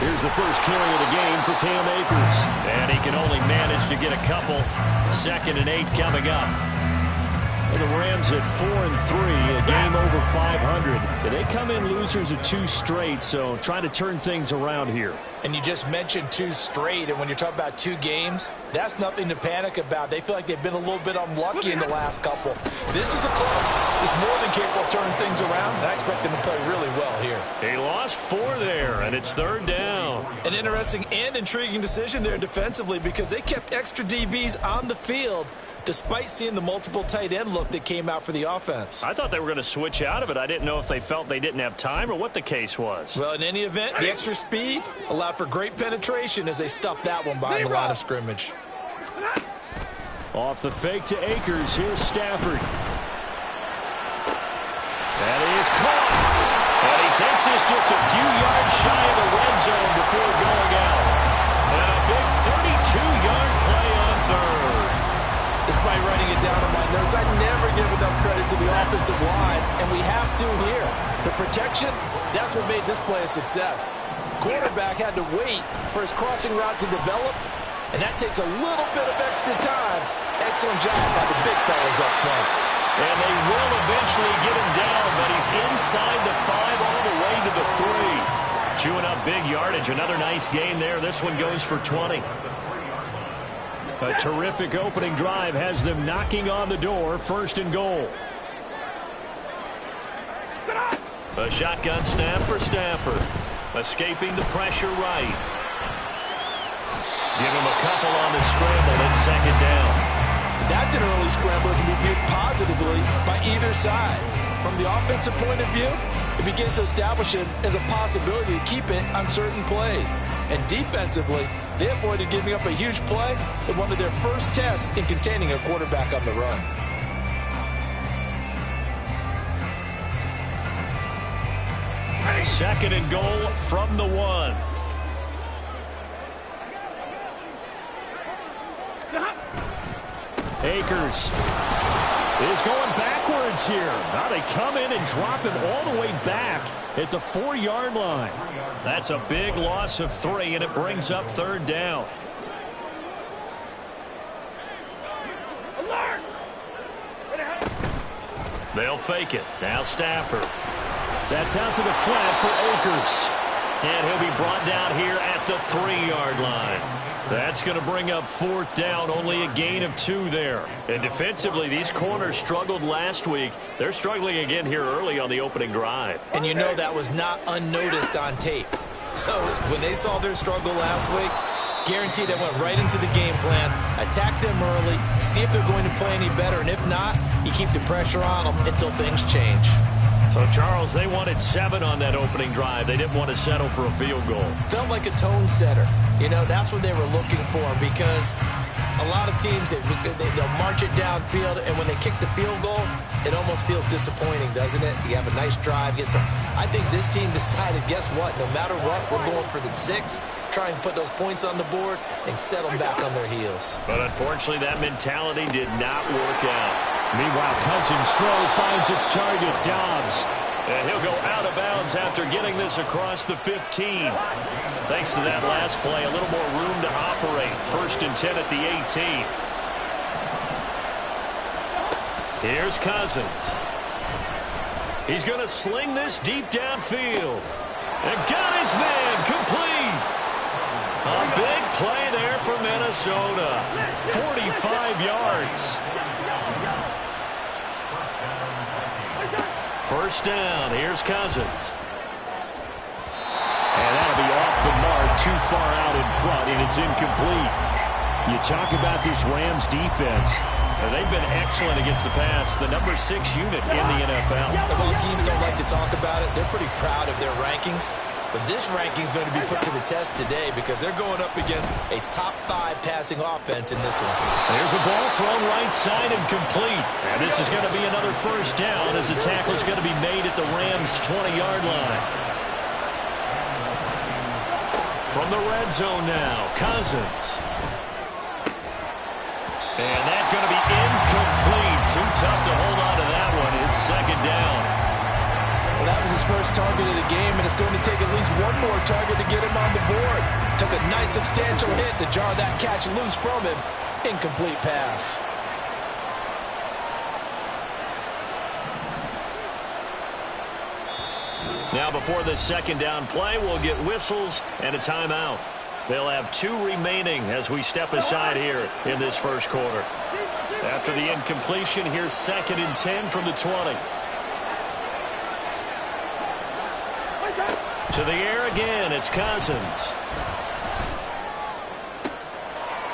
Here's the first carry of the game for Cam Akers. And he can only manage to get a couple. 2nd and 8 coming up. And the Rams at 4-3, a game over 500. And they come in losers of 2 straight, so trying to turn things around here. And you just mentioned 2 straight, and when you're talking about 2 games, that's nothing to panic about. They feel like they've been a little bit unlucky in the last couple. This is a club that's more than capable of turning things around, and I expect them to play really well here. He lost 4 there, and it's 3rd down. An interesting and intriguing decision there defensively because they kept extra DBs on the field despite seeing the multiple tight end look that came out for the offense. I thought they were going to switch out of it. I didn't know if they felt they didn't have time or what the case was. Well, in any event, the extra speed allowed for great penetration as they stuffed that one behind the line of scrimmage. Off the fake to Akers. Here's Stafford. That is caught. And he takes this just a few yards shy of the red zone before going out. And a big 32-yard play on 3rd. Despite writing it down on my notes, I never give enough credit to the offensive line, and we have to here. The protection, that's what made this play a success. Quarterback had to wait for his crossing route to develop, and that takes a little bit of extra time. Excellent job by the big fellas up front. And they will eventually get him down, but he's inside the 5 all the way to the 3. Chewing up big yardage. Another nice gain there. This one goes for 20. A terrific opening drive has them knocking on the door. 1st and goal. A shotgun snap for Stafford. Escaping the pressure right. Give him a couple on the scramble. It's 2nd down. That's an early scramble that can be viewed positively by either side. From the offensive point of view, it begins to establish it as a possibility to keep it on certain plays. And defensively, they avoided giving up a huge play in one of their first tests in containing a quarterback on the run. Second and goal from the 1. Akers is going backwards here. Now they come in and drop him all the way back at the 4-yard line. That's a big loss of 3, and it brings up 3rd down. They'll fake it. Now Stafford. That's out to the flat for Akers. And he'll be brought down here at the 3-yard line. That's going to bring up 4th down, only a gain of 2 there. And defensively, these corners struggled last week. They're struggling again here early on the opening drive. And you know that was not unnoticed on tape. So when they saw their struggle last week, guaranteed they went right into the game plan, attack them early, see if they're going to play any better, and if not, you keep the pressure on them until things change. So, Charles, they wanted 7 on that opening drive. They didn't want to settle for a field goal. Felt like a tone setter. You know, that's what they were looking for because a lot of teams, they'll march it downfield, and when they kick the field goal, it almost feels disappointing, doesn't it? You have a nice drive. I think this team decided, guess what? No matter what, we're going for the 6, trying to put those points on the board and set them back on their heels. But unfortunately, that mentality did not work out. Meanwhile, Cousins' throw finds its target, Dobbs. And he'll go out of bounds after getting this across the 15. Thanks to that last play, a little more room to operate. 1st and 10 at the 18. Here's Cousins. He's going to sling this deep downfield. And got his man complete. A big play there for Minnesota. 45 yards. 1st down. Here's Cousins. And that'll be off the mark, too far out in front, and it's incomplete. You talk about this Rams defense. They've been excellent against the pass, the number 6 unit in the NFL. While teams don't like to talk about it, they're pretty proud of their rankings. But this ranking is going to be put to the test today because they're going up against a top 5 passing offense in this one. There's a ball thrown right side and complete. And this is going to be another 1st down as the tackle is going to be made at the Rams' 20-yard line. From the red zone now, Cousins. And that's going to be incomplete. Too tough to hold on to that one. It's 2nd down. Well, that was his first target of the game, and it's going to take at least one more target to get him on the board. Took a nice substantial hit to jar that catch loose from him. Incomplete pass. Now before the second down play, we'll get whistles and a timeout. They'll have 2 remaining as we step aside here in this first quarter. After the incompletion, here's 2nd and 10 from the 20. To the air again, it's Cousins.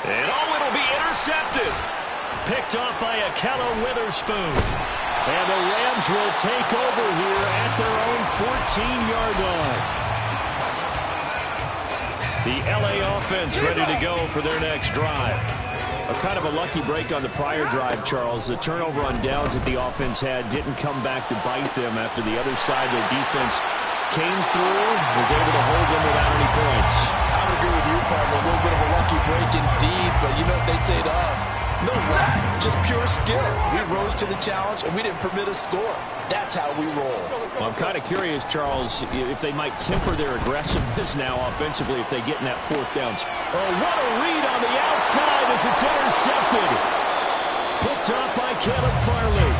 And it'll be intercepted. Picked off by Akella Witherspoon. And the Rams will take over here at their own 14-yard line. The LA offense ready to go for their next drive. A kind of a lucky break on the prior drive, Charles. The turnover on downs that the offense had didn't come back to bite them after the other side. Their defense came through, was able to hold them without any points. I would agree with you, partner. A little bit of a lucky break indeed, but you know what they'd say to us? No luck, just pure skill. We rose to the challenge, and we didn't permit a score. That's how we roll. Well, I'm kind of curious, Charles, if they might temper their aggressiveness now offensively if they get in that 4th down. Oh, what a read on the outside as it's intercepted. Picked off by Caleb Farley.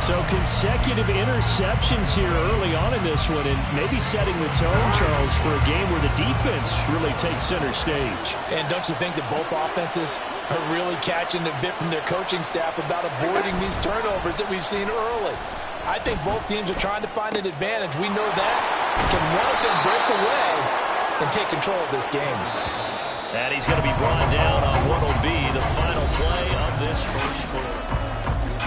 So consecutive interceptions here early on in this one, and maybe setting the tone, Charles, for a game where the defense really takes center stage. And don't you think that both offenses are really catching the bit from their coaching staff about avoiding these turnovers that we've seen early? I think both teams are trying to find an advantage. We know that. Can one of them break away and take control of this game? And he's going to be brought down on what will be the final play of this first quarter.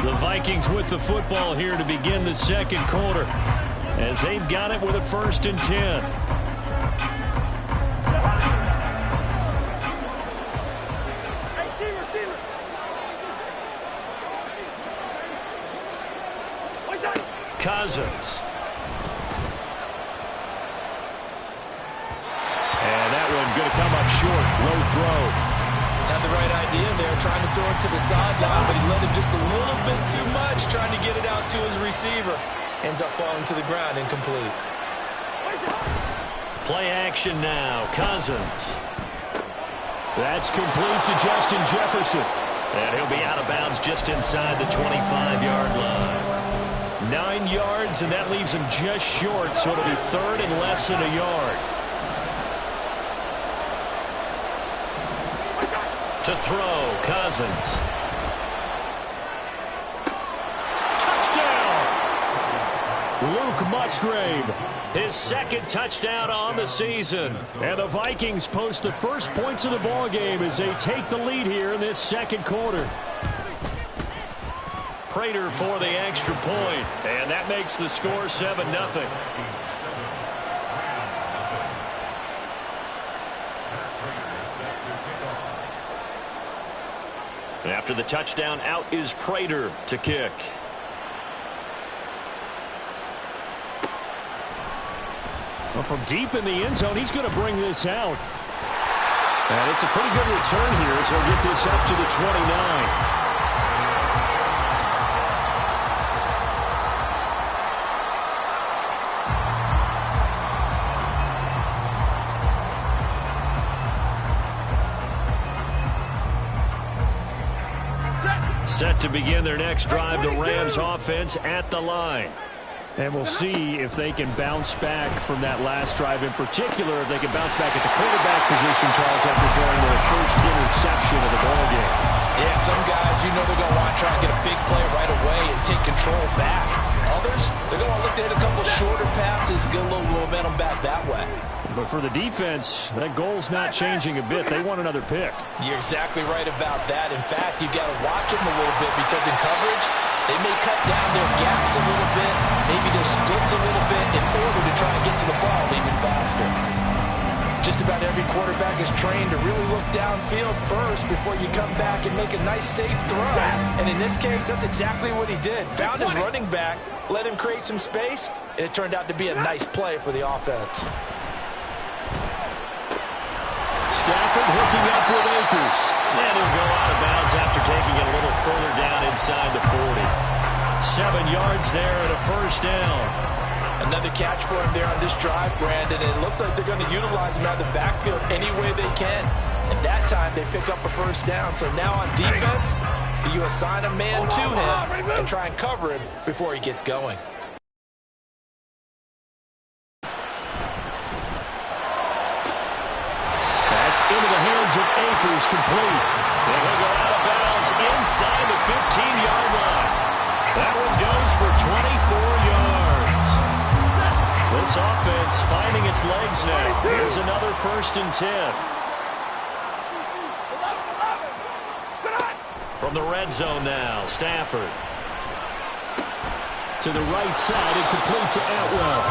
The Vikings with the football here to begin the second quarter as they've got it with a 1st and 10. Cousins. And that one going to come up short. Low throw. Had the right idea there, trying to throw it to the sideline, but he let him just a little bit too much, trying to get it out to his receiver. Ends up falling to the ground, incomplete. Play action now, Cousins. That's complete to Justin Jefferson. And he'll be out of bounds just inside the 25-yard line. 9 yards, and that leaves him just short, so it'll be 3rd and less than a yard. To throw, Cousins. Touchdown! Luke Musgrave, his 2nd touchdown on the season. And the Vikings post the first points of the ballgame as they take the lead here in this second quarter. Prater for the extra point, and that makes the score 7-0. After the touchdown, out is Prater to kick. Well, from deep in the end zone, he's going to bring this out. And it's a pretty good return here as he'll get this up to the 29. Set to begin their next drive, the Rams offense at the line. And we'll see if they can bounce back from that last drive. In particular, if they can bounce back at the quarterback position, Charles, after throwing their first interception of the ballgame. Yeah, some guys, you know they're going to want to try and get a big play right away and take control back. Others, they're going to want to look to hit a couple shorter passes, get a little momentum back that way. But for the defense, that goal's not changing a bit. They want another pick. You're exactly right about that. In fact, you've got to watch them a little bit because in coverage, they may cut down their gaps a little bit, maybe their splits a little bit in order to try and get to the ball even faster. Just about every quarterback is trained to really look downfield first before you come back and make a nice, safe throw. And in this case, that's exactly what he did. Found his running back, let him create some space, and it turned out to be a nice play for the offense. Stafford hooking up with Akers. And he'll go out of bounds after taking it a little further down inside the 40. 7 yards there and a first down. A Another catch for him there on this drive, Brandon. And it looks like they're going to utilize him out of the backfield any way they can. And that time, they pick up a first down. So now on defense, you assign a man to him and try and cover him before he gets going. That's into the hands of Akers, complete. And he'll go out of bounds inside the 15-yard line. That one goes for 24 yards. This offense finding its legs now. Here's another 1st and 10. From the red zone now, Stafford. To the right side and complete to Atwell.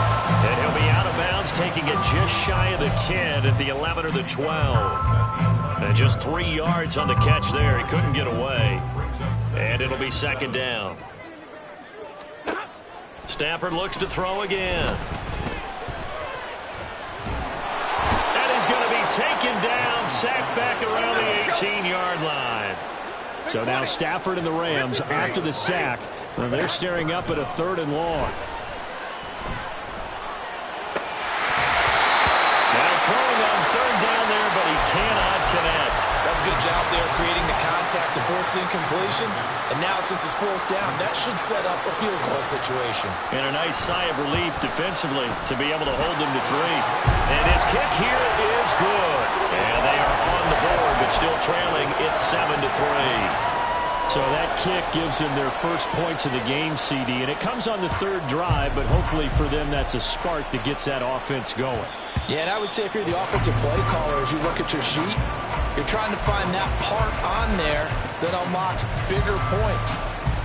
And he'll be out of bounds, taking it just shy of the 10 at the 11 or the 12. And just 3 yards on the catch there. He couldn't get away. And it'll be 2nd down. Stafford looks to throw again. And he's going to be taken down, sacked back around the 18-yard line. So now Stafford and the Rams, after the sack, they're staring up at a 3rd and long. Now throwing on 3rd down there, but he cannot connect. That's a good job there creating the contact to force the incompletion. And now since it's 4th down, that should set up a field goal situation. And a nice sigh of relief defensively to be able to hold them to 3. And his kick here is good. And they are on the board, but still trailing. It's 7-3. So that kick gives them their first points of the game, CD. And it comes on the 3rd drive, but hopefully for them that's a spark that gets that offense going. Yeah, and I would say if you're the offensive play caller, as you look at your sheet, you're trying to find that part on there that unlocks bigger points.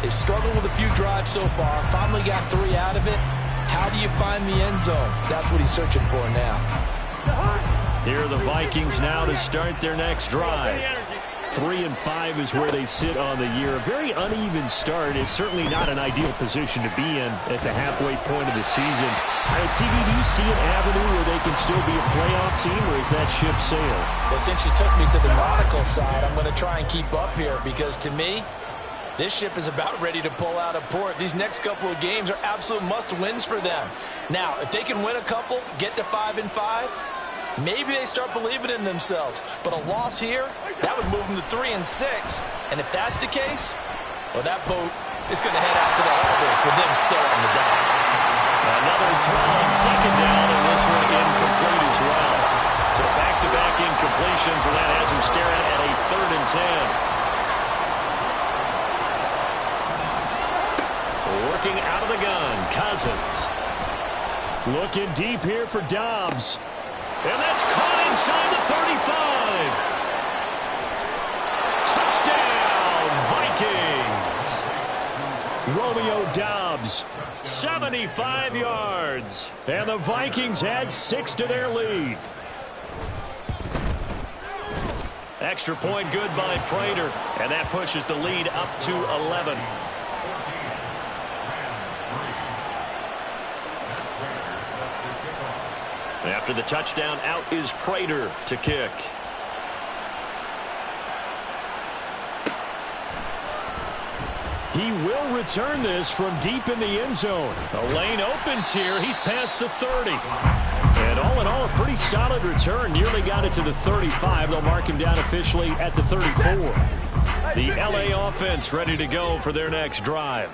They've struggled with a few drives so far. Finally got 3 out of it. How do you find the end zone? That's what he's searching for now. Here are the Vikings now to start their next drive. 3-5 is where they sit on the year. A very uneven start is certainly not an ideal position to be in at the halfway point of the season. CD, do you see an avenue where they can still be a playoff team, or is that ship sailed? Well, since you took me to the nautical side, I'm going to try and keep up here because to me, this ship is about ready to pull out of port. These next couple of games are absolute must-wins for them. Now, if they can win a couple, get to 5-5, maybe they start believing in themselves. But a loss here, that would move them to 3-6. And if that's the case, well, that boat is going to head out to the harbor with them still on the dock. Another throw on 2nd down, and this one incomplete as well. So back-to-back incompletions, and that has them staring at a 3rd and 10. Working out of the gun, Cousins. Looking deep here for Dobbs. And that's caught inside the 35. Touchdown, Vikings. Romeo Dobbs, 75 yards. And the Vikings add 6 to their lead. Extra point good by Prater. And that pushes the lead up to 11. After the touchdown, out is Prater to kick. He will return this from deep in the end zone. A lane opens here. He's past the 30. And all in all, a pretty solid return. Nearly got it to the 35. They'll mark him down officially at the 34. The LA offense ready to go for their next drive.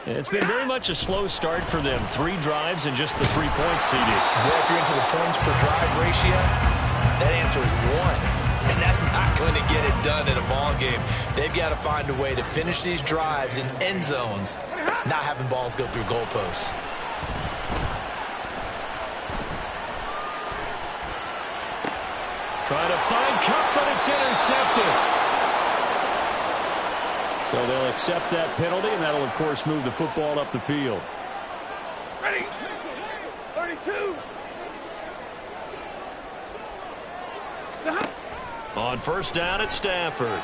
It's been very much a slow start for them. 3 drives and just the 3 points seeded. Well, if you're into the points per drive ratio, that answer is 1. And that's not going to get it done in a ball game. They've got to find a way to finish these drives in end zones, not having balls go through goalposts. Trying to find Cup, but it's intercepted. So they'll accept that penalty, and that'll, of course, move the football up the field. Ready. 32. On 1st down at Stafford.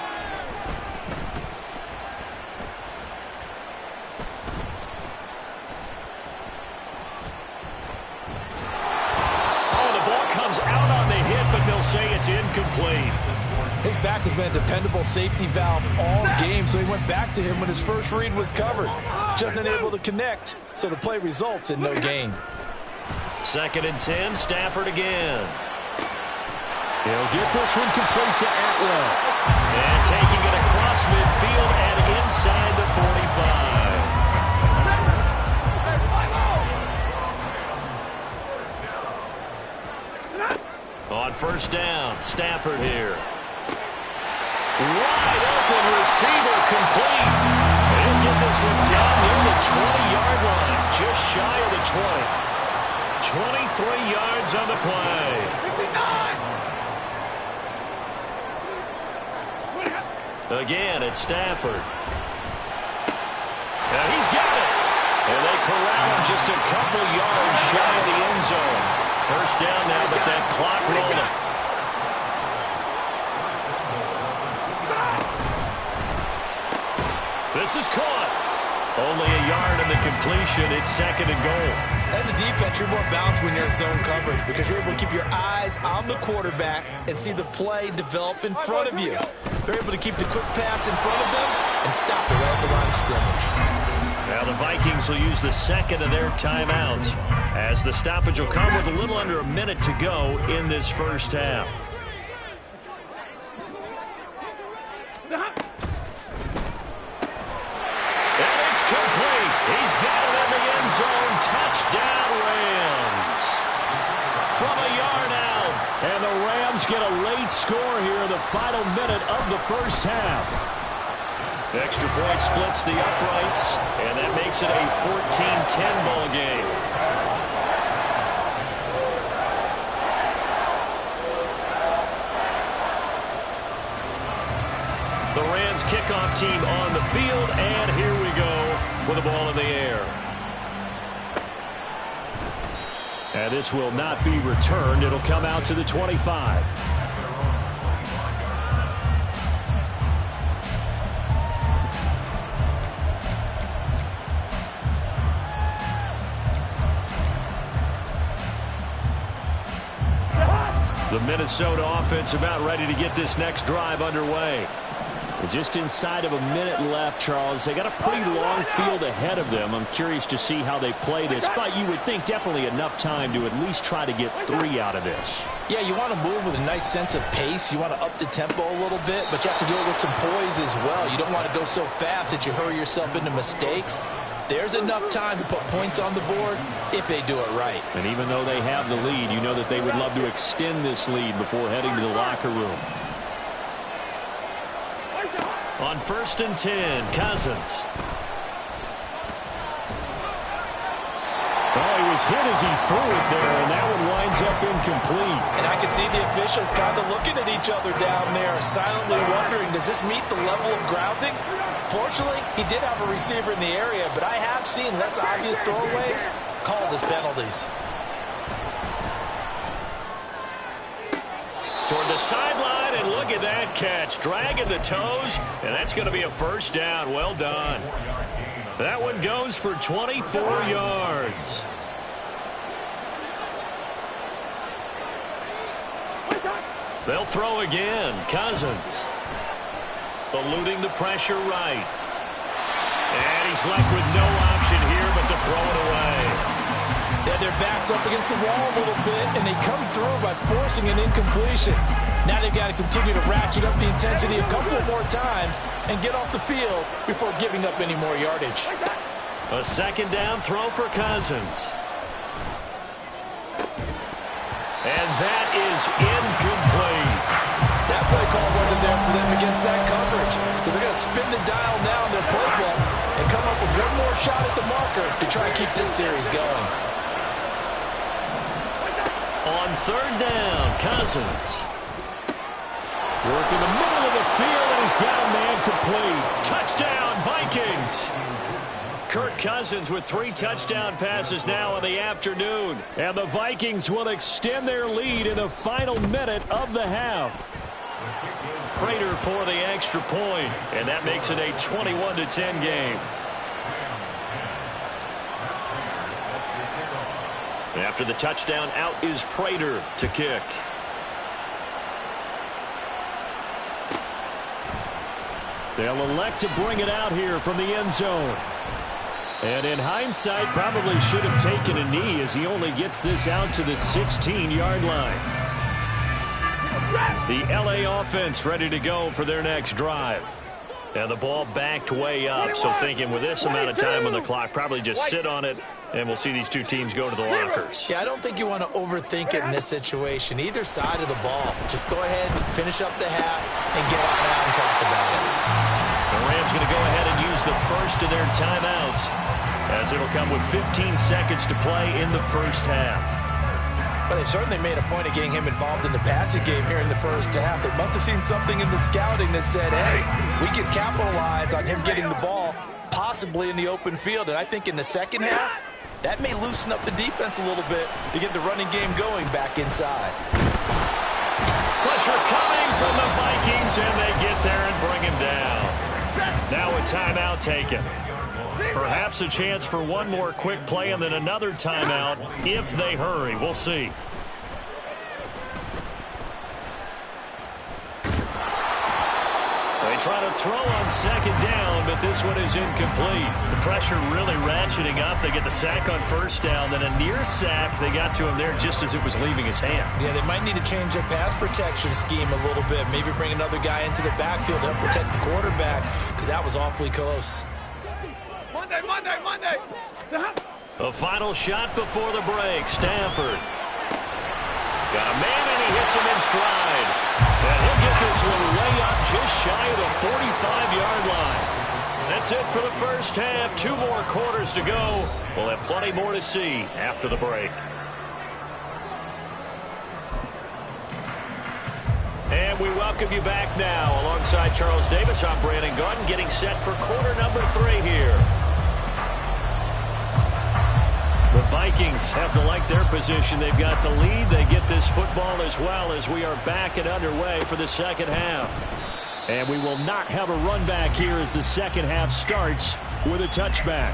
Oh, the ball comes out on the hit, but they'll say it's incomplete. His back has been a dependable safety valve all game, so he went back to him when his first read was covered. Just unable to connect, so the play results in no gain. 2nd and 10, Stafford again. He'll get this one complete to Atwell. And taking it across midfield and inside the 45. On 1st down, Stafford here. Wide open receiver complete. He'll get this one down near the 20-yard line, just shy of the 20. 23 yards on the play. 59. Again, it's Stafford. Now he's got it. And they corral him just a couple yards shy of the end zone. 1st down now, but that clock rolling. This is caught. Only a yard in the completion. It's 2nd and goal. As a defense, you're more balanced when you're in zone coverage because you're able to keep your eyes on the quarterback and see the play develop in front of you. They're able to keep the quick pass in front of them and stop it right at the line of scrimmage. Now the Vikings will use the 2nd of their timeouts as the stoppage will come with a little under a minute to go in this 1st half. Complete. He's got it in the end zone. Touchdown, Rams. From a yard out. And the Rams get a late score here in the final minute of the 1st half. Extra point splits the uprights, and that makes it a 14-10 ball game. The Rams kickoff team on the field, and here we go with the ball in the air. And this will not be returned. It'll come out to the 25. The Minnesota offense about ready to get this next drive underway. Just inside of a minute left, Charles. They got a pretty long field ahead of them. I'm curious to see how they play this, but you would think definitely enough time to at least try to get 3 out of this. Yeah, you want to move with a nice sense of pace. You want to up the tempo a little bit, but you have to do it with some poise as well. You don't want to go so fast that you hurry yourself into mistakes. There's enough time to put points on the board if they do it right. And even though they have the lead, you know that they would love to extend this lead before heading to the locker room. On 1st and 10, Cousins. Oh, he was hit as he threw it there, and that one winds up incomplete. And I can see the officials kind of looking at each other down there, silently wondering, does this meet the level of grounding? Fortunately, he did have a receiver in the area, but I have seen less obvious throwaways called as penalties. Toward the sideline, and look at that catch. Dragging the toes, and that's going to be a 1st down. Well done. That one goes for 24 yards. They'll throw again. Cousins. Eluding the pressure right. And he's left with no option here but to throw it away. They had their backs up against the wall a little bit, and they come through by forcing an incompletion. Now they've got to continue to ratchet up the intensity a couple of more times and get off the field before giving up any more yardage. A 2nd down throw for Cousins. And that is incomplete. That play call wasn't there for them against that coverage. So they're going to spin the dial now in their playbook and come up with one more shot at the marker to try and keep this series going. On 3rd down, Cousins. Working the middle of the field, and he's got a man complete. Touchdown, Vikings! Kirk Cousins with 3 touchdown passes now in the afternoon. And the Vikings will extend their lead in the final minute of the half. Prater for the extra point, and that makes it a 21-10 game. After the touchdown, out is Prater to kick. They'll elect to bring it out here from the end zone. And in hindsight, probably should have taken a knee as he only gets this out to the 16-yard line. The LA offense ready to go for their next drive. And the ball backed way up, so thinking with this amount of time on the clock, probably just sit on it, and we'll see these two teams go to the lockers. Yeah, I don't think you want to overthink it in this situation. Either side of the ball. Just go ahead and finish up the half and get on out and talk about it. The Rams going to go ahead and use the first of their timeouts, as it'll come with 15 seconds to play in the first half. But they certainly made a point of getting him involved in the passing game here in the first half. They must have seen something in the scouting that said, hey, we can capitalize on him getting the ball possibly in the open field. And I think in the second half, that may loosen up the defense a little bit to get the running game going back inside. Pressure coming from the Vikings, and they get there and bring him down. Now a timeout taken. Perhaps a chance for one more quick play and then another timeout if they hurry. We'll see. They try to throw on second down, but this one is incomplete. The pressure really ratcheting up. They get the sack on first down, then a near sack. They got to him there just as it was leaving his hand. Yeah, they might need to change their pass protection scheme a little bit. Maybe bring another guy into the backfield to help protect the quarterback, because that was awfully close. Monday. A final shot before the break. Stafford. Got a man, and he hits him in stride. And he'll get this one way up just shy of the 45-yard line. That's it for the first half. 2 more quarters to go. We'll have plenty more to see after the break. And we welcome you back now. Alongside Charles Davis, I'm Brandon Gaudin, getting set for quarter number 3 here. The Vikings have to like their position. They've got the lead. They get this football as well as we are back and underway for the second half. And we will not have a run back here as the second half starts with a touchback.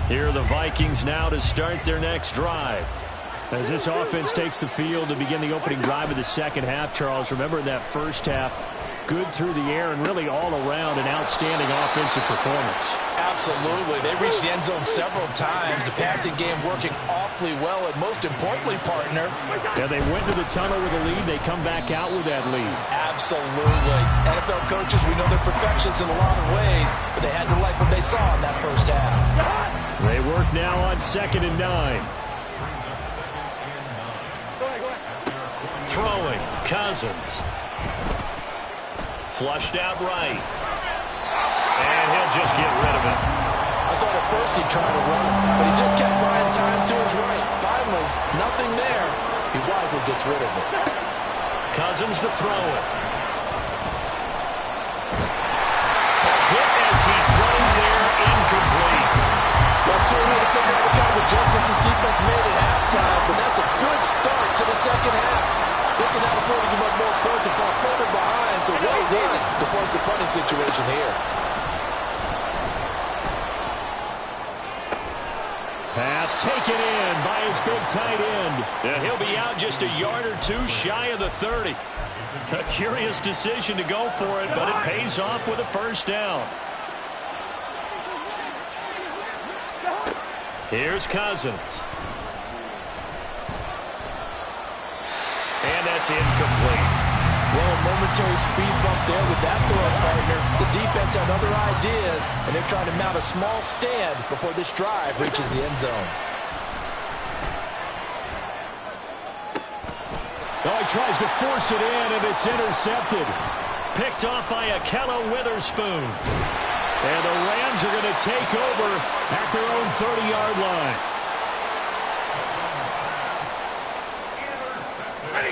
Here are the Vikings now to start their next drive. As this offense takes the field to begin the opening drive of the second half, Charles, remember in that first half, good through the air and really all around an outstanding offensive performance. Absolutely. They reached the end zone several times. The passing game working awfully well, and most importantly, partner. Yeah, they went to the tunnel with a lead. They come back out with that lead. Absolutely. NFL coaches, we know they're perfectionists in a lot of ways, but they had to like what they saw in that first half. They work now on 2nd and 9. Throwing, Cousins. Flushed out right. And he'll just get rid of it. I thought at first he'd try to run, but he just kept buying time to his right. Finally, nothing there. He wisely gets rid of it. Cousins to throw it. Hit as he throws there, incomplete. Well, it's too early to figure out what kind of adjustments this defense made at halftime, but that's a good start to the second half. Thinking how to afford to give up more points and fall further behind, so well done to force the punting situation here. Pass taken in by his big tight end. And he'll be out just a yard or 2 shy of the 30. A curious decision to go for it, but it pays off with a first down. Here's Cousins. And that's incomplete. Well, a momentary speed bump there with that throw, partner. The defense had other ideas, and they're trying to mount a small stand before this drive reaches the end zone. Oh, he tries to force it in, and it's intercepted. Picked off by Akella Witherspoon. And the Rams are going to take over at their own 30-yard line.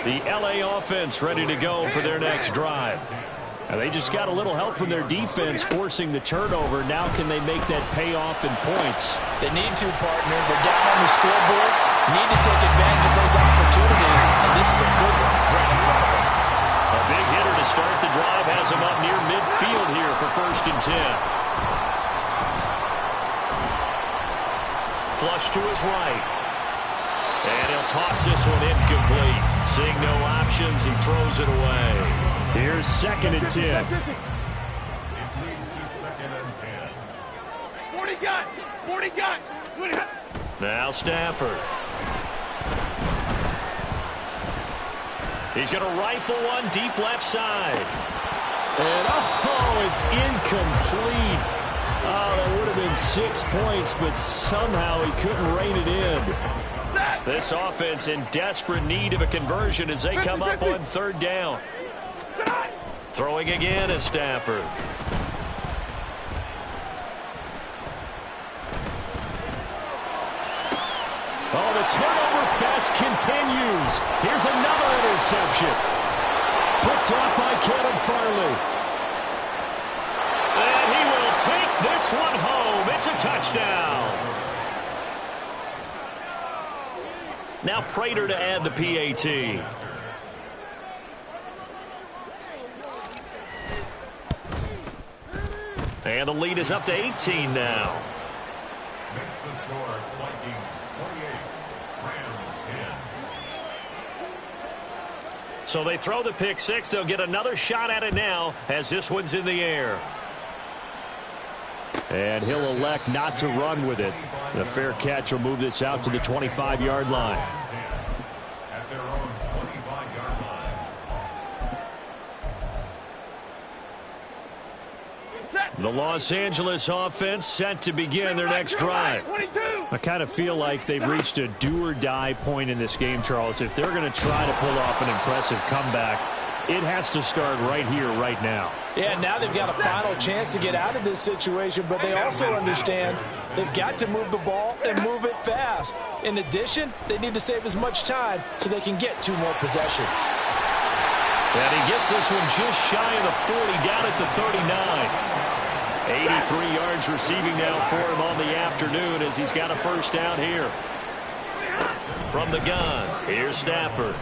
The LA offense ready to go for their next drive. And they just got a little help from their defense forcing the turnover. Now can they make that pay off in points? They need to, partner. They're down on the scoreboard. Need to take advantage of those opportunities. And this is a good one right in front of them. A big hitter to start the drive has him up near midfield here for 1st and 10. Flush to his right. And he'll toss this one incomplete. Seeing no options, he throws it away. Here's 2nd and 10. It leads to 2nd and 10. 40 got. 40 got. Now Stafford. He's going to rifle one deep left side. And, oh, it's incomplete. Oh, that would have been 6 points, but somehow he couldn't rein it in. This offense in desperate need of a conversion as they come up on 3rd down. Throwing again is Stafford. Oh, the turnover fest continues. Here's another interception. Picked off by Kevin Farley. And he will take this one home. It's a touchdown. Now Prater to add the PAT. And the lead is up to 18 now. Makes the score Vikings 28, Rams 10. So they throw the pick six. They'll get another shot at it now as this one's in the air. And he'll elect not to run with it. The fair catch will move this out to the 25-yard line. At their own 25-yard line. The Los Angeles offense set to begin their next drive. I kind of feel like they've reached a do-or-die point in this game, Charles. If they're going to try to pull off an impressive comeback, it has to start right here, right now. Yeah, now they've got a final chance to get out of this situation, but they also understand they've got to move the ball and move it fast. In addition, they need to save as much time so they can get 2 more possessions. And he gets this one just shy of the 40, down at the 39. 83 yards receiving now for him on the afternoon as he's got a first down here. From the gun, here's Stafford.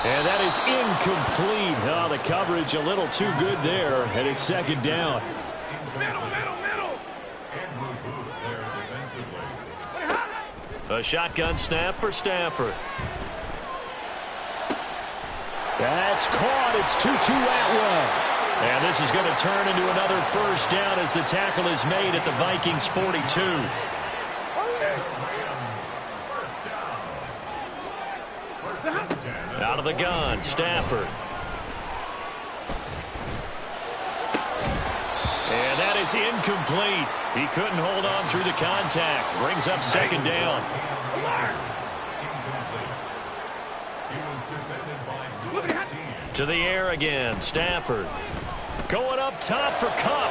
And that is incomplete. Oh, the coverage a little too good there, and it's 2nd down. A shotgun snap for Stafford. That's caught. It's 2-2 Atwell. And this is going to turn into another first down as the tackle is made at the Vikings 42. Out of the gun, Stafford. And that is incomplete. He couldn't hold on through the contact. Brings up 2nd down. To the air again, Stafford. Going up top for Kupp.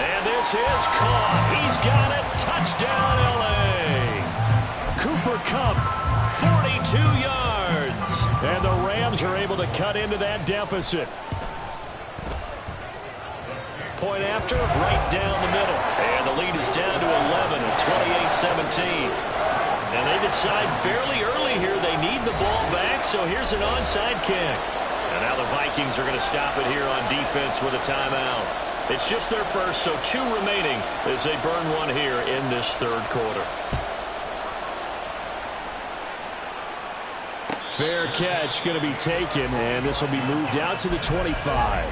And this is caught. He's got it. Touchdown, L.A. Cooper Kupp, 42 yards. And the Rams are able to cut into that deficit. Point after, right down the middle. And the lead is down to 11 at 28-17. And they decide fairly early here they need the ball back, so here's an onside kick. And now the Vikings are going to stop it here on defense with a timeout. It's just their first, so 2 remaining as they burn one here in this 3rd quarter. Fair catch going to be taken, and this will be moved out to the 25.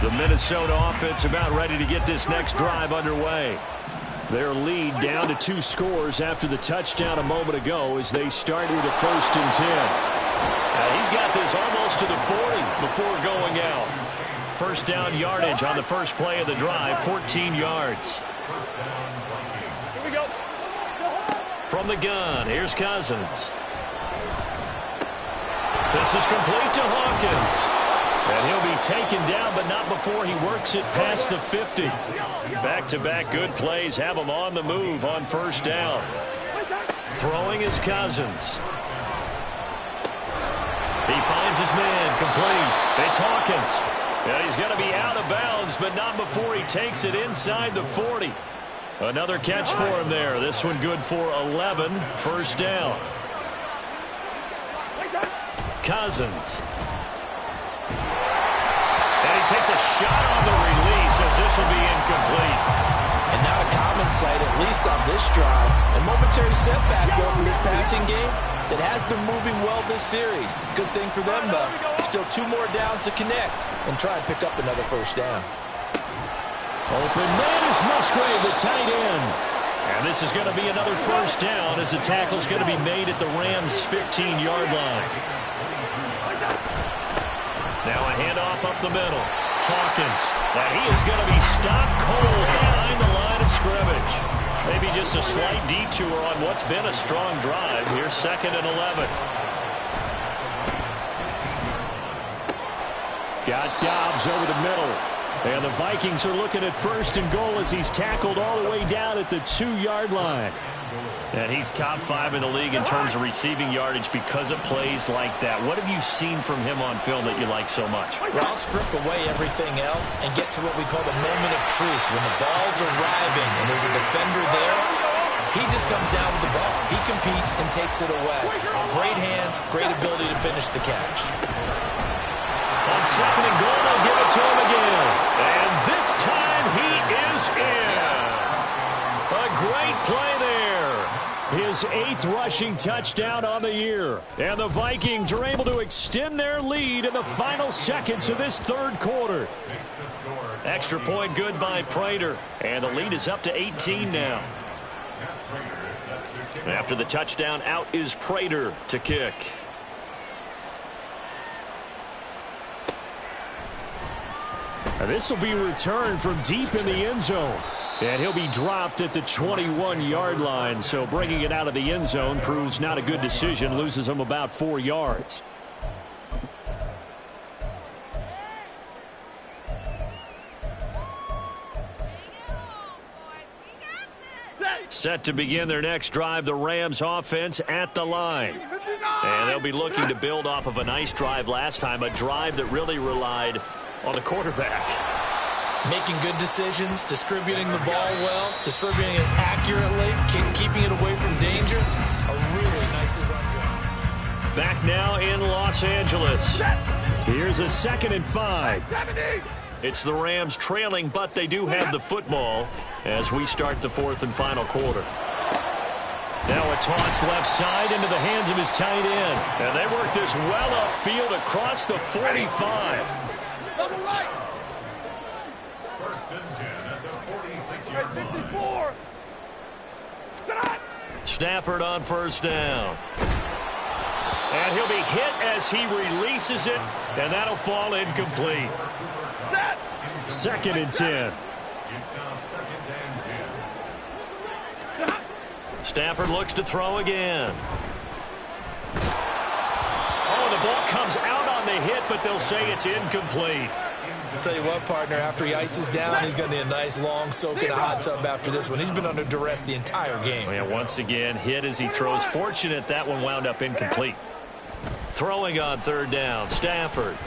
The Minnesota offense about ready to get this next drive underway. Their lead down to 2 scores after the touchdown a moment ago as they start with a 1st and 10. He's got this almost to the 40 before going out. First down yardage on the first play of the drive, 14 yards. Here we go. From the gun, here's Cousins. This is complete to Hawkins. And he'll be taken down, but not before he works it past the 50. Back-to-back good plays have him on the move on first down. Throwing is Cousins. He finds his man, complete. It's Hawkins. And he's going to be out of bounds, but not before he takes it inside the 40. Another catch for him there. This one good for 11. First down. takes a shot on the release as this will be incomplete. And not a common sight, at least on this drive. A momentary setback, though, for this passing game that has been moving well this series. Good thing for them, though. Still 2 more downs to connect and try and pick up another first down. Open man is Musgrave, the tight end. And this is going to be another first down as the tackle's going to be made at the Rams' 15-yard line. Now a handoff up the middle. Hawkins, and he is going to be stopped cold behind the line of scrimmage. Maybe just a slight detour on what's been a strong drive. Here's 2nd and 11. Got Dobbs over the middle. And the Vikings are looking at 1st and goal as he's tackled all the way down at the 2-yard line. And he's top 5 in the league in terms of receiving yardage because of plays like that. What have you seen from him on film that you like so much? Well, I'll strip away everything else and get to what we call the moment of truth. When the ball's arriving and there's a defender there, he just comes down with the ball. He competes and takes it away. Great hands, great ability to finish the catch. On 2nd and goal, they'll give it to him again. And this time he is in. Yes. A great play there. His 8th rushing touchdown on the year. And the Vikings are able to extend their lead in the final seconds of this 3rd quarter. Extra point good by Prater. And the lead is up to 18 now. After the touchdown, out is Prater to kick. And this will be returned from deep in the end zone. And he'll be dropped at the 21-yard line. So bringing it out of the end zone proves not a good decision. Loses him about 4 yards. Set to begin their next drive, the Rams offense at the line. And they'll be looking to build off of a nice drive last time, a drive that really relied on the quarterback. Making good decisions, distributing the ball well, distributing it accurately, keeping it away from danger. A really nicely run drive. Back now in Los Angeles. Here's a 2nd and 5. It's the Rams trailing, but they do have the football as we start the 4th and final quarter. Now a toss left side into the hands of his tight end. And they work this well upfield across the 45. Double right. 1st and 10 at the 46-yard line. 54. Stafford on 1st down. And he'll be hit as he releases it, and that'll fall incomplete. 2nd and 10. It's now 2nd and 10. Stafford looks to throw again. Oh, the ball comes out on the hit, but they'll say it's incomplete. I'll tell you what, partner, after he ices down, he's going to need a nice long soak in a hot tub after this one. He's been under duress the entire game. Yeah, once again, hit as he throws. Fortunate that one wound up incomplete. Throwing on 3rd down, Stafford.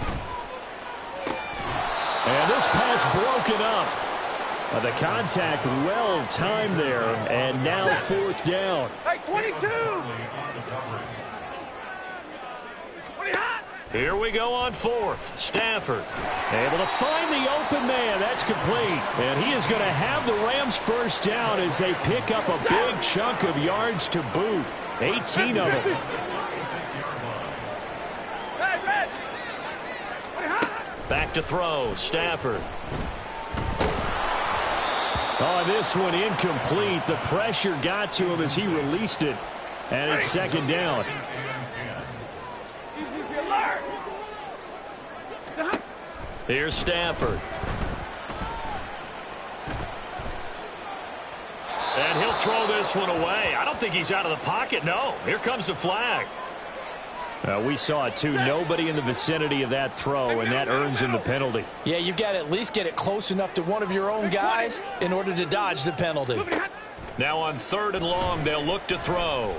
And this pass broken up. The contact well timed there, and now 4th down. Hey, 22. Here we go on 4th. Stafford able to find the open man. That's complete. And he is going to have the Rams 1st down as they pick up a big chunk of yards to boot. 18 of them. Back to throw. Stafford. Oh, this one incomplete. The pressure got to him as he released it. And it's 2nd down. Here's Stafford. And he'll throw this one away. I don't think he's out of the pocket. No. Here comes the flag. We saw it, too. Nobody in the vicinity of that throw, and that earns him the penalty. Yeah, you've got to at least get it close enough to one of your own guys in order to dodge the penalty. Now on 3rd and long, they'll look to throw.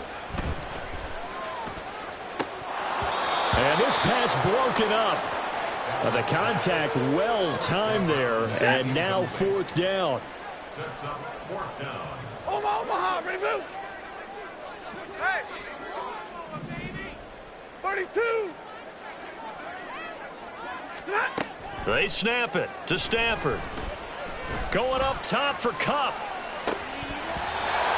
And this pass broken up. The contact well timed there, and now 4th down. Sets up 4th down. Omaha, ready to move. Hey. 32. They snap it to Stafford. Going up top for Kupp.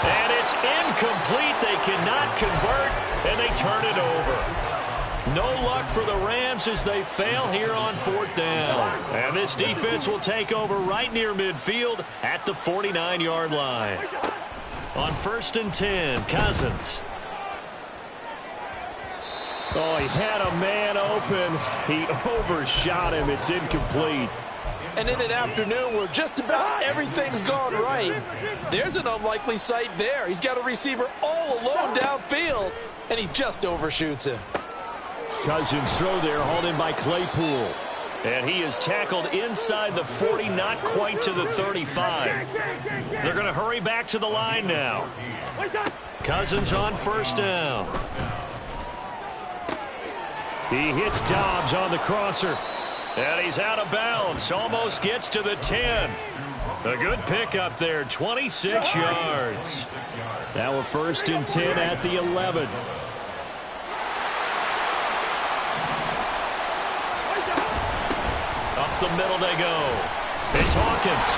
And it's incomplete. They cannot convert, and they turn it over. No luck for the Rams as they fail here on 4th down. And this defense will take over right near midfield at the 49-yard line. On 1st and 10, Cousins. Oh, he had a man open. He overshot him. It's incomplete. And in an afternoon where just about everything's gone right, there's an unlikely sight there. He's got a receiver all alone downfield, and he just overshoots him. Cousins throw there, hauled in by Claypool. And he is tackled inside the 40, not quite to the 35. They're going to hurry back to the line now. Cousins on 1st down. He hits Dobbs on the crosser. And he's out of bounds. Almost gets to the 10. A good pickup there, 26 yards. Now a 1st and 10 at the 11. Up the middle they go. It's Hawkins.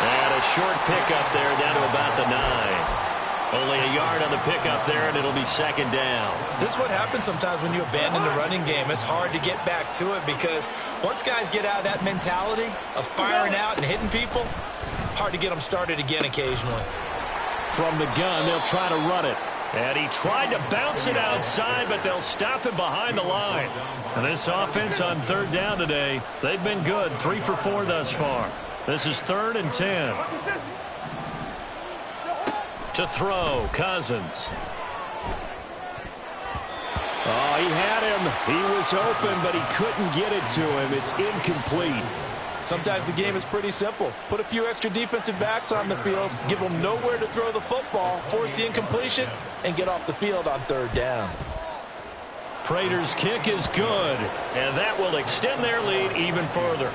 And a short pickup there down to about the 9. Only a yard on the pickup there, and it'll be 2nd down. This is what happens sometimes when you abandon the running game. It's hard to get back to it because once guys get out of that mentality of firing out and hitting people, hard to get them started again occasionally. From the gun, they'll try to run it. And he tried to bounce it outside, but they'll stop him behind the line. And this offense on 3rd down today, they've been good, 3 for 4 thus far. This is 3rd and 10. To throw, Cousins. Oh, he had him. He was open, but he couldn't get it to him. It's incomplete. Sometimes the game is pretty simple. Put a few extra defensive backs on the field, give them nowhere to throw the football, force the incompletion, and get off the field on 3rd down. Prater's kick is good, and that will extend their lead even further.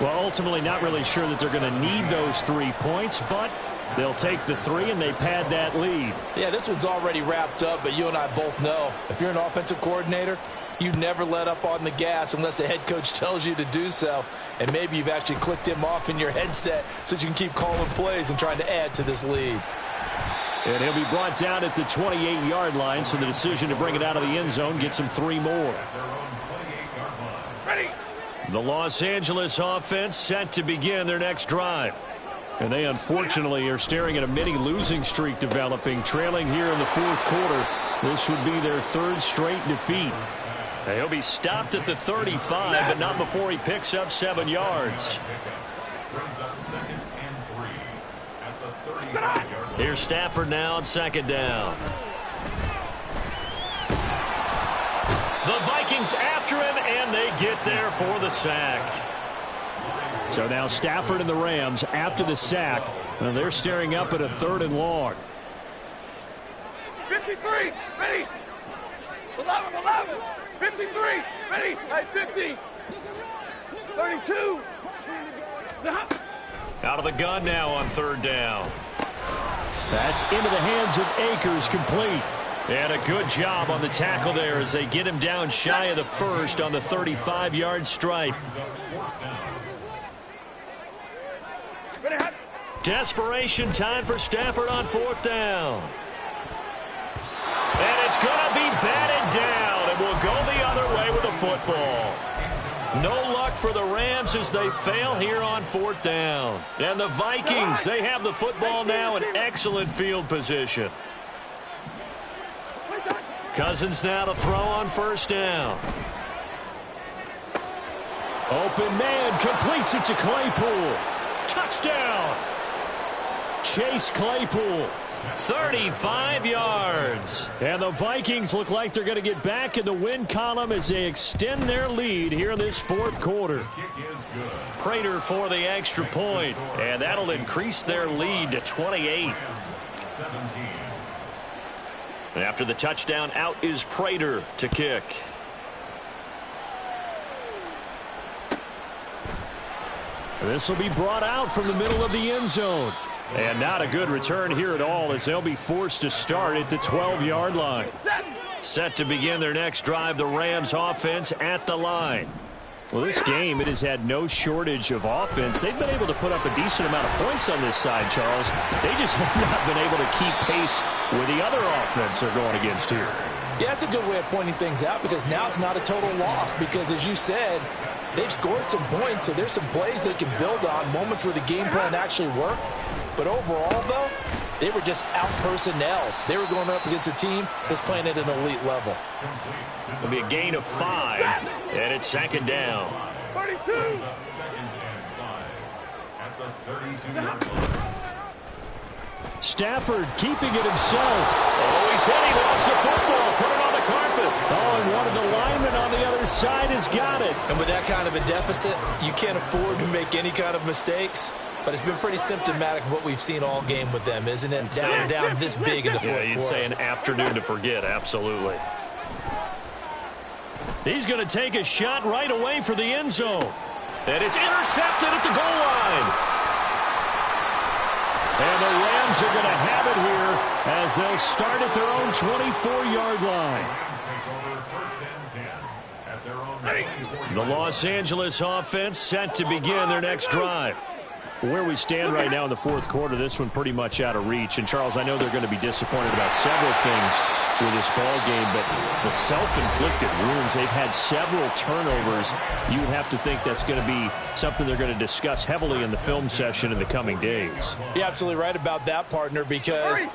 Well, ultimately not really sure that they're going to need those 3 points, but they'll take the 3 and they pad that lead. Yeah, this one's already wrapped up, but you and I both know if you're an offensive coordinator, you never let up on the gas unless the head coach tells you to do so. And maybe you've actually clicked him off in your headset so you can keep calling plays and trying to add to this lead. And he'll be brought down at the 28-yard line, so the decision to bring it out of the end zone gets him 3 more. Ready. The Los Angeles offense set to begin their next drive. And they unfortunately are staring at a mini losing streak developing, trailing here in the 4th quarter. This would be their 3rd straight defeat. He'll be stopped at the 35, but not before he picks up 7 yards. Here's Stafford now on 2nd down. The Vikings after him, and they get there for the sack. So now Stafford and the Rams after the sack. Well, they're staring up at a 3rd and long. 53, ready. 11, 53, ready. 50, 32. Out of the gun now on 3rd down. That's into the hands of Akers, complete. And a good job on the tackle there as they get him down shy of the 1st on the 35-yard stripe. Desperation time for Stafford on 4th down. And it's going to be batted down, and will go the other way with the football. No luck for the Rams as they fail here on 4th down. And the Vikings, they have the football now in excellent field position. Cousins now to throw on 1st down. Open man, completes it to Claypool. Touchdown! Chase Claypool, 35 yards. And the Vikings look like they're going to get back in the win column as they extend their lead here in this 4th quarter. Prater for the extra point, and that'll increase their lead to 28. And after the touchdown, out is Prater to kick. This will be brought out from the middle of the end zone. And not a good return here at all as they'll be forced to start at the 12-yard line. Set to begin their next drive, the Rams offense at the line. Well, this game, it has had no shortage of offense. They've been able to put up a decent amount of points on this side, Charles. They just have not been able to keep pace with the other offense they're going against here. Yeah, that's a good way of pointing things out because now it's not a total loss because, as you said, they've scored some points, so there's some plays they can build on, moments where the game plan actually worked. But overall, though, they were just out-personnel. They were going up against a team that's playing at an elite level. It'll be a gain of 5, and it's second down. 32. Second and 5 at the 32-yard line. Stafford keeping it himself. Oh, he's hit. He lost the football. Put it on the carpet. Oh, and one of the linemen on the other side has got it. And with that kind of a deficit, you can't afford to make any kind of mistakes. But it's been pretty symptomatic of what we've seen all game with them, isn't it? Down this big in the fourth quarter. You'd say an afternoon to forget, absolutely. He's going to take a shot right away for the end zone. And it's intercepted at the goal line. And the Rams are going to have it here as they'll start at their own 24-yard line. The Los Angeles offense set to begin their next drive. Where we stand right now in the fourth quarter, this one pretty much out of reach. And, Charles, I know they're going to be disappointed about several things with this ball game, but the self-inflicted wounds, they've had several turnovers. You would have to think that's going to be something they're going to discuss heavily in the film session in the coming days. You're absolutely right about that, partner, because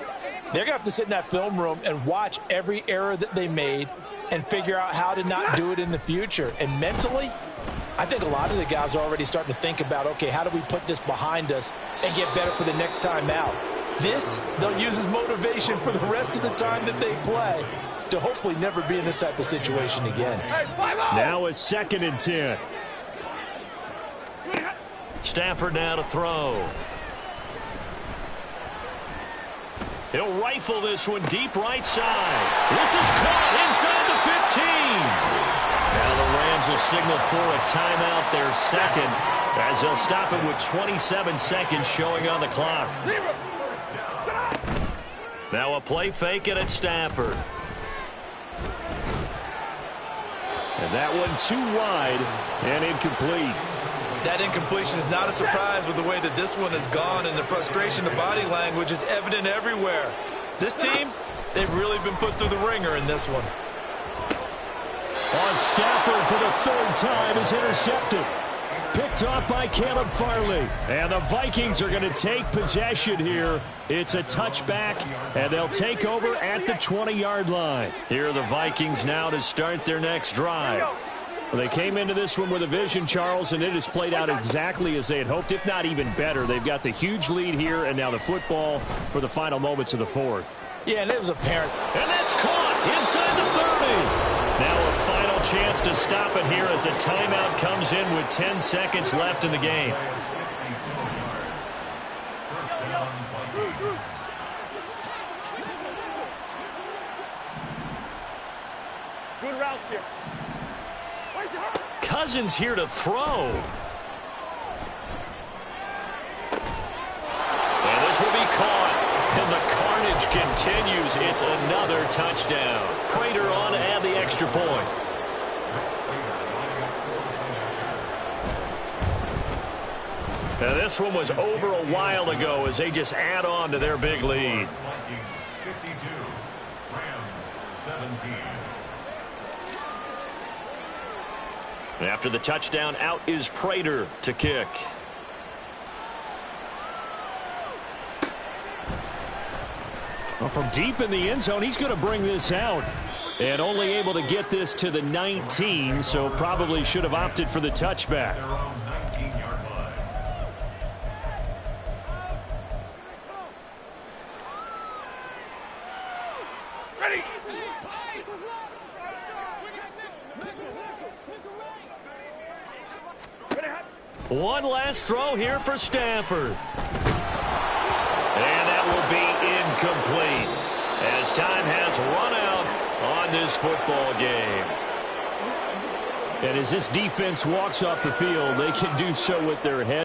they're going to have to sit in that film room and watch every error that they made and figure out how to not do it in the future. And mentally, I think a lot of the guys are already starting to think about, okay, how do we put this behind us and get better for the next time out? This, they'll use as motivation for the rest of the time that they play to hopefully never be in this type of situation again. Now a 2nd and 10. Stafford now to throw. He'll rifle this one deep right side. This is caught inside the 15. Now the Rams will signal for a timeout, their second, as they'll stop it with 27 seconds showing on the clock. Now a play fake it at Stafford. And that one too wide and incomplete. That incompletion is not a surprise with the way that this one has gone, and the frustration, the body language is evident everywhere. This team, they've really been put through the ringer in this one. On Stafford for the 3rd time is intercepted. Picked off by Caleb Farley. And the Vikings are going to take possession here. It's a touchback, and they'll take over at the 20-yard line. Here are the Vikings now to start their next drive. Well, they came into this one with a vision, Charles, and it has played out exactly as they had hoped, if not even better. They've got the huge lead here, and now the football for the final moments of the fourth. Yeah, and it was apparent. And that's caught inside the 30. Now a final chance to stop it here as a timeout comes in with 10 seconds left in the game. Good route here. Cousins here to throw. And this will be caught. And the carnage continues. It's another touchdown. Prater on to add the extra point. Now this one was over a while ago as they just add on to their big lead. 52, Rams 17. And after the touchdown, out is Prater to kick. Well, from deep in the end zone, he's going to bring this out. And only able to get this to the 19, so probably should have opted for the touchback. Ready. One last throw here for Stafford. And that will be incomplete as time has run out on this football game. And as this defense walks off the field, they can do so with their head.